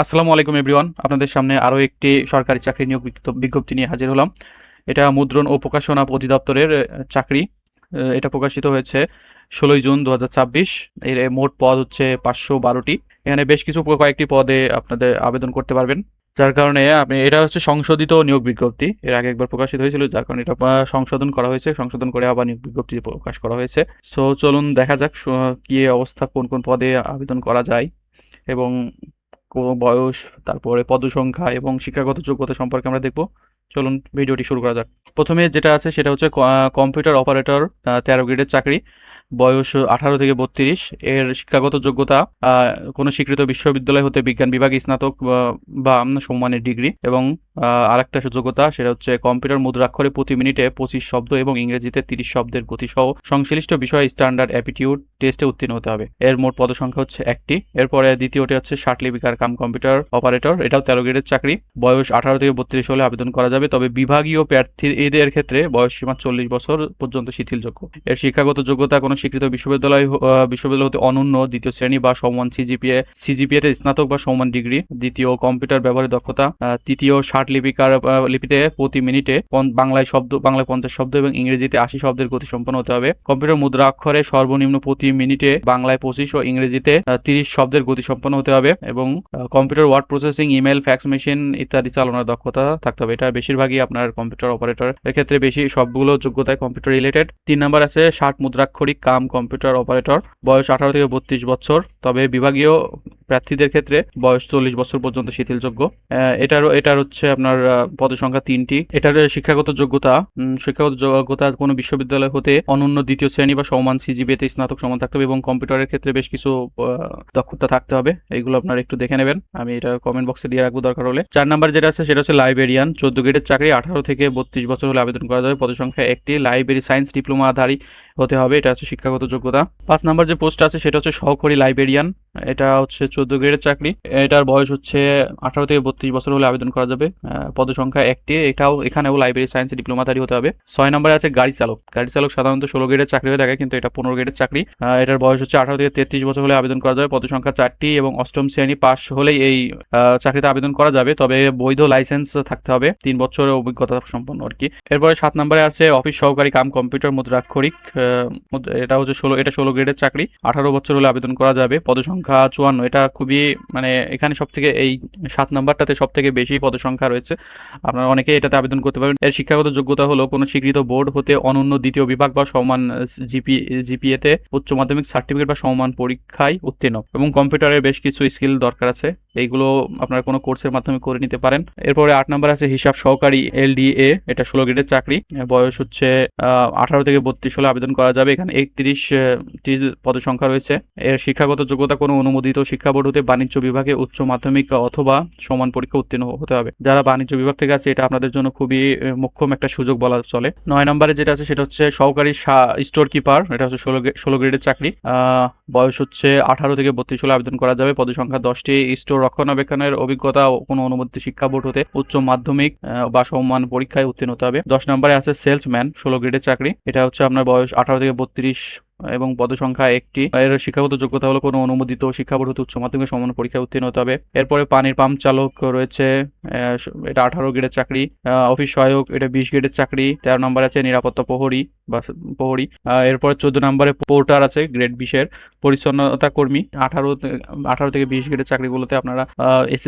আসসালামু আলাইকুম এভরিওয়ান, আপনাদের সামনে আরও একটি সরকারি চাকরি নিয়োগ বিজ্ঞপ্তি নিয়ে হাজির হলাম। এটা মুদ্রণ ও প্রকাশনা অধিদপ্তরের চাকরি। এটা প্রকাশিত হয়েছে 16 জুন 2026। এর মোট পদ হচ্ছে 512টি। এখানে বেশ কিছু কয়েকটি পদে আপনাদের আবেদন করতে পারবেন, যার কারণে আপনি এটা হচ্ছে সংশোধিত নিয়োগ বিজ্ঞপ্তি। এর আগে একবার প্রকাশিত হয়েছিল, যার কারণে এটা সংশোধন করা হয়েছে, সংশোধন করে আবার নিয়োগ বিজ্ঞপ্তি প্রকাশ করা হয়েছে। সো চলুন দেখা যাক কি অবস্থা, কোন কোন পদে আবেদন করা যায় এবং বয়স, তারপরে পদসংখ্যা এবং শিক্ষাগত যোগ্যতা সম্পর্কে আমরা দেখব। চলুন ভিডিওটি শুরু করা যাক। প্রথমে যেটা আছে সেটা হচ্ছে কম্পিউটার অপারেটর, 13 গ্রেডের চাকরি। বয়স 18 থেকে 32। এর শিক্ষাগত যোগ্যতা কোনো স্বীকৃত বিশ্ববিদ্যালয় হতে বিজ্ঞান বিভাগে স্নাতক বা সম্মানের ডিগ্রি, এবং আরেকটা যোগ্যতা সেটা হচ্ছে কম্পিউটার মুদ্রাক্ষরে প্রতি মিনিটে 25 শব্দ এবং ইংরেজিতে 30 শব্দের গতিসহ সংশ্লিষ্ট বিষয়ে স্ট্যান্ডার্ড অ্যাপিটিউড টেস্টে উত্তীর্ণ হতে হবে। এর মোট পদসংখ্যা হচ্ছে 1টি। এরপরে দ্বিতীয়টি হচ্ছে লিপিকার কাম কম্পিউটার অপারেটর। এটাও 13 গ্রেডের চাকরি। বয়স 18 থেকে 32 হলে আবেদন করা যাবে, তবে বিভাগীয় প্রার্থীদের ক্ষেত্রে বয়স সীমা 40 বছর পর্যন্ত শিথিলযোগ্য। এর শিক্ষাগত যোগ্যতা কোনো স্বীকৃত বিশ্ববিদ্যালয় হতে অনন্য দ্বিতীয় শ্রেণী বা সমমান সিজিপিএতে স্নাতক বা সমমান ডিগ্রি। দ্বিতীয়, কম্পিউটার ব্যবহারের দক্ষতা। তৃতীয়, লিপিতে প্রতি মিনিটে বাংলায় 50 শব্দ এবং ইংরেজিতে 80 শব্দের গতি সম্পন্ন হতে হবে। কম্পিউটার মুদ্রা অক্ষরে সর্বনিম্ন প্রতি মিনিটে বাংলায় 25 ও ইংরেজিতে 30 শব্দের গতি সম্পন্ন হতে হবে, এবং computer word processing, email, fax machine ইত্যাদি চালানোর দক্ষতা থাকতে হবে। এটা বেশিরভাগই আপনার কম্পিউটার অপারেটর এর ক্ষেত্রে বেশি, সবগুলো যোগ্যতায় কম্পিউটার রিলেটেড। 3 নাম্বার আছে মুদ্রাক্ষরিক কাম কম্পিউটার অপারেটর। বয়স 18 থেকে 32 বছর, তবে বিভাগীয় প্রার্থীদের ক্ষেত্রে বয়স 40 বছর পর্যন্ত শিথিলযোগ্য। এটার হচ্ছে আপনার পদসংখ্যা 3টি। এটার শিক্ষাগত যোগ্যতা কোনো বিশ্ববিদ্যালয় হতে অনন্য দ্বিতীয় শ্রেণী বা সমমান সিজিপিএতে স্নাতক সমান থাকতে হবে, এবং কম্পিউটারের ক্ষেত্রে বেশ কিছু দক্ষতা থাকতে হবে। এইগুলো আপনারা একটু দেখে নেবেন, আমি এটা কমেন্ট বক্সে দিয়ে রাখবো দরকার হলে। 4 নাম্বার যেটা আছে সেটা হচ্ছে লাইব্রেরিয়ান, 14 গ্রেডের চাকরি। 18 থেকে 32 বছর হলে আবেদন করা যাবে। পদসংখ্যা 1টি। লাইব্রেরি সায়েন্স ডিপ্লোমাধারী হতে হবে, এটা হচ্ছে শিক্ষাগত যোগ্যতা। 5 নাম্বার যে পোস্ট আছে সেটা হচ্ছে সহকারী লাইব্রেরিয়ান। এটা হচ্ছে 14 গ্রেডের চাকরি। এটার বয়স হচ্ছে 18 থেকে 32 বছর হলে আবেদন করা যাবে। পদসংখ্যা 1টি। এখানেও লাইব্রেরি সায়েন্স ডিপ্লোমাধারী হতে হবে। 6 নম্বরে আছে গাড়ি চালক। সাধারণত 16 গ্রেডের চাকরি হয়ে থাকে, কিন্তু এটা 15 গ্রেডের চাকরি। এটার বয়স হচ্ছে 18 থেকে 33 বছর হলে আবেদন করা যাবে। পদসংখ্যা 4টি, এবং 8ম শ্রেণী পাস হলেই এই চাকরিতে আবেদন করা যাবে, তবে বৈধ লাইসেন্স থাকতে হবে, 3 বছরের অভিজ্ঞতা সম্পন্ন আর কি। এরপরে 7 নম্বরে আছে অফিস সহকারী কাম কম্পিউটার মুদ্রাক্ষরিক। এটা হচ্ছে 16 গ্রেডের চাকরি। 18 বছর হলে আবেদন করা যাবে। পদসংখ্যা 54। এটা খুবই এখানে সবথেকে এই 7 নাম্বারটাতে সবথেকে বেশি পদসংখ্যা রয়েছে, আপনারা অনেকে এটাতে আবেদন করতে পারবেন। এর শিক্ষাগত যোগ্যতা হলো কোনো স্বীকৃত বোর্ড হতে অনন্য দ্বিতীয় বিভাগ বা সমান জিপিএতে উচ্চ মাধ্যমিক সার্টিফিকেট বা সমমান পরীক্ষায় উত্তীর্ণ, এবং কম্পিউটারের বেশ কিছু স্কিল দরকার আছে, এইগুলো আপনারা কোনো কোর্সের মাধ্যমে করে নিতে পারেন। এরপরে 8 নাম্বার আছে হিসাব সহকারী এলডিএ। এটা 16 গ্রেডের চাকরি। বয়স হচ্ছে 18 থেকে 32 হলে আবেদন করা যাবে। এখানে 31টি পদসংখ্যা রয়েছে। এর শিক্ষাগত যোগ্যতা কোনো অনুমোদিত শিক্ষা বোর্ড হতে বাণিজ্য বিভাগে উচ্চ মাধ্যমিক অথবা সমান পরীক্ষা উত্তীর্ণ হতে হবে। যারা বাণিজ্য বিভাগ থেকে আছে এটা আপনাদের জন্য খুবই মোক্ষম একটা সুযোগ বলা চলে। 9 নম্বরে যেটা আছে সেটা হচ্ছে সহকারী স্টোর কিপার। এটা হচ্ছে 16 গ্রেডের চাকরি। বয়স হচ্ছে 18 থেকে 32 হলে আবেদন করা যাবে। পদসংখ্যা 10টি। স্টোর রক্ষণাবেক্ষণের অভিজ্ঞতা কোনো অনুমোদিত শিক্ষা বোর্ড হতে উচ্চ মাধ্যমিক বা সমমান পরীক্ষায় উত্তীর্ণ হতে হবে। 10 নম্বরে আছে সেলসম্যান, 16 গ্রেডের চাকরি। এটা হচ্ছে আপনার বয়স 18 থেকে 32 এবং পদসংখ্যা 1টি। এর শিক্ষাগত যোগ্যতা হলো কোনো অনুমোদিত শিক্ষা বোর্ড হতে উচ্চ মাধ্যমিক সমান পরীক্ষায় উত্তীর্ণ হতে হবে। এরপরে পানির পাম্প চালক রয়েছে, এটা 18 গ্রেডের চাকরি। অফিস সহায়ক, এটা 20 গ্রেডের চাকরি। 13 নম্বর আছে নিরাপত্তা প্রহরী বা প্রহরী। এরপরে 14 নম্বরে পোর্টার আছে, গ্রেড 20-এর পরিচ্ছন্নতা কর্মী। 18 থেকে 20 গ্রেডের চাকরিগুলোতে আপনারা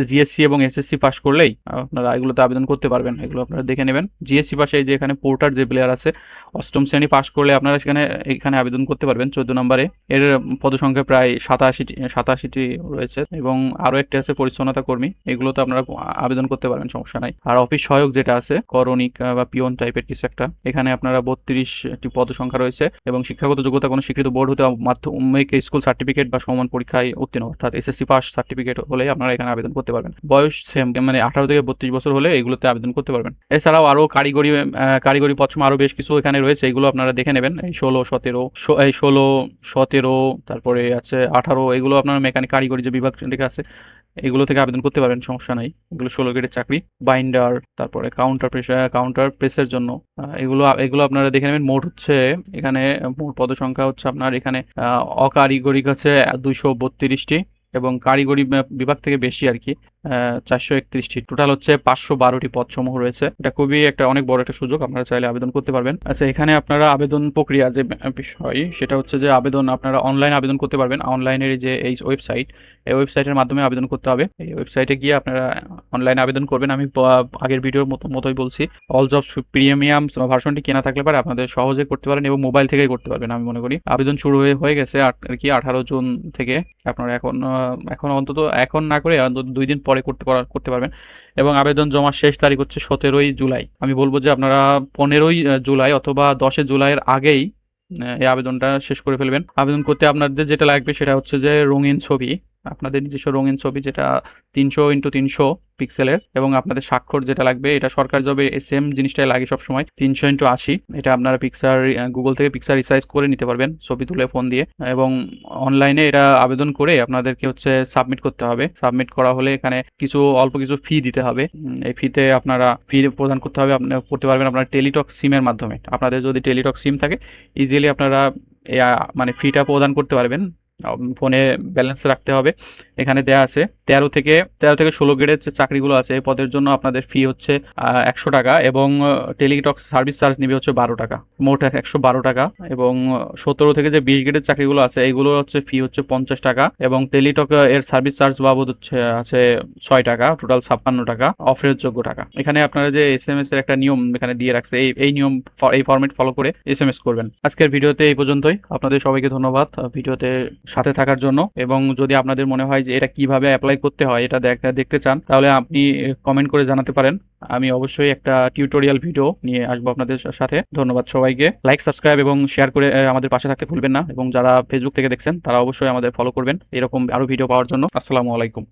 জিএসসি এবং এসএসসি পাস করলেই আপনারা এগুলোতে আবেদন করতে পারবেন। এগুলো আপনারা দেখে নেবেন। জিএসসি পাশে যে এখানে পোর্টার যে প্লেয়ার আছে 8ম শ্রেণী পাস করলে আপনারা এখানে আবেদন করতে পারবেন। 14 নম্বরে এর পদসংখ্যা প্রায় 87টি রয়েছে, এবং আরো একটা আছে পরিচ্ছন্নতা কর্মী। এগুলোতে আপনারা আবেদন করতে পারবেন, সমস্যা নাই। আর অফিস সহায়ক যেটা আছে করণিক বা পিয়ন টাইপের কিছু একটা, এখানে আপনারা 32টি পদসংখ্যা রয়েছে, এবং শিক্ষাগত যোগ্যতা কোনো স্বীকৃত বোর্ড হতে মাধ্যমিক স্কুল সার্টিফিকেট বা সমান পরীক্ষায় উত্তীর্ণ, অর্থাৎ এসএসসি পাস সার্টিফিকেট হলে আপনারা এখানে আবেদন করতে পারবেন। বয়স সেম, 18 থেকে 32 বছর হলে এগুলোতে আবেদন করতে পারবেন। এছাড়াও আরো কারিগরি পদ আরো বেশ কিছু এখানে রয়েছে, এগুলো আপনারা দেখে নেবেন। এই 16, 17, তারপরে আছে 18, এগুলো আপনার মেকানিক কারিগরি যে বিভাগ থেকে আছে এগুলো থেকে আবেদন করতে পারবেন, সমস্যা নাই। এগুলো 16 গ্রেডের চাকরি। বাইন্ডার, তারপরে কাউন্টার প্রেসের জন্য এগুলো আপনারা দেখে নেবেন। মোট হচ্ছে এখানে মোট পদসংখ্যা হচ্ছে আপনার এখানে অকারিগরি কাছে 232টি, এবং কারিগরি বিভাগ থেকে বেশি আর কি, 431টি, টোটাল হচ্ছে 512টি পদসমূহ রয়েছে। এটা খুবই একটা অনেক বড় একটা সুযোগ, আপনারা চাইলে আবেদন করতে পারবেন। আচ্ছা, এখানে আপনারা আবেদন প্রক্রিয়া যে বিষয়, সেটা হচ্ছে যে আবেদন আপনারা অনলাইন আবেদন করতে পারবেন। অনলাইনের যে এই ওয়েবসাইট, এই ওয়েবসাইটের মাধ্যমে আবেদন করতে হবে। এই ওয়েবসাইটে গিয়ে আপনারা অনলাইনে আবেদন করবেন। আমি আগের ভিডিওর মতোই বলছি, অল জবস প্রিমিয়াম ভার্সনটি কেনা থাকলে পারে আপনাদের সহজে করতে পারেন এবং মোবাইল থেকেই করতে পারবেন। আমি মনে করি আবেদন শুরু হয়ে গেছে আর কি 18 জুন থেকে। আপনারা এখন অন্তত এখন না করে অন্তত 2 দিন পরে করতে পারবেন। এবং আবেদন জমার শেষ তারিখ হচ্ছে 17ই জুলাই। আমি বলবো যে আপনারা 15ই জুলাই অথবা 10 জুলাইয়ের আগেই এই আবেদনটা শেষ করে ফেলবেন। আবেদন করতে আপনাদের যেটা লাগবে সেটা হচ্ছে যে রঙিন ছবি, আপনাদের নিজস্ব রঙিন ছবি, যেটা 300x300 পিক্সেলের, এবং আপনাদের স্বাক্ষর যেটা লাগবে, এটা সরকার জবে সেম জিনিসটাই লাগে সবসময়, 300x80। এটা আপনারা গুগল থেকে পিক্সার রিসাইজ করে নিতে পারবেন ছবি তুলে ফোন দিয়ে। এবং অনলাইনে এটা আবেদন করে আপনাদেরকে হচ্ছে সাবমিট করতে হবে। সাবমিট করা হলে এখানে অল্প কিছু ফি দিতে হবে। এই ফিতে আপনারা ফি প্রদান করতে হবে, আপনারা করতে পারবেন আপনার টেলিটক সিমের মাধ্যমে। আপনাদের যদি টেলিটক সিম থাকে ইজিলি আপনারা মানে ফিটা প্রদান করতে পারবেন। ফোনে ব্যালেন্স রাখতে হবে। এখানে দেয়া আছে 13 থেকে 16 গ্রেডের যে চাকরিগুলো আছে, এই পদের জন্য আপনাদের ফি হচ্ছে 100 টাকা, এবং টেলিটক সার্ভিস চার্জ নিবে হচ্ছে 12 টাকা, মোট 112 টাকা। এবং 17 থেকে যে 20 গ্রেডের চাকরিগুলো আছে, এইগুলো হচ্ছে ফি হচ্ছে 50 টাকা, এবং টেলিটক এর সার্ভিস চার্জ বাবদ আছে 6 টাকা, টোটাল 56 টাকা, অফারের যোগ্য টাকা। এখানে আপনারা যে এসএমএস এর একটা নিয়ম এখানে দিয়ে রাখছে, এই নিয়ম, এই ফরম্যাট ফলো করে এসএমএস করবেন। আজকের ভিডিওতে এই পর্যন্তই। আপনাদের সবাইকে ধন্যবাদ ভিডিওতে সাথে থাকার জন্য। এবং যদি আপনাদের মনে হয় যে এটা কিভাবে অ্যাপ্লাই করতে হয় এটা দেখতে চান, তাহলে আপনি কমেন্ট করে জানাতে পারেন। আমি অবশ্যই একটা টিউটোরিয়াল ভিডিও নিয়ে আসবো আপনাদের সাথে। ধন্যবাদ সবাইকে। লাইক, সাবস্ক্রাইব এবং শেয়ার করে আমাদের পাশে থাকতে ভুলবেন না। এবং যারা ফেসবুক থেকে দেখছেন তারা অবশ্যই আমাদের ফলো করবেন এরকম আরো ভিডিও পাওয়ার জন্য। আসসালামু আলাইকুম।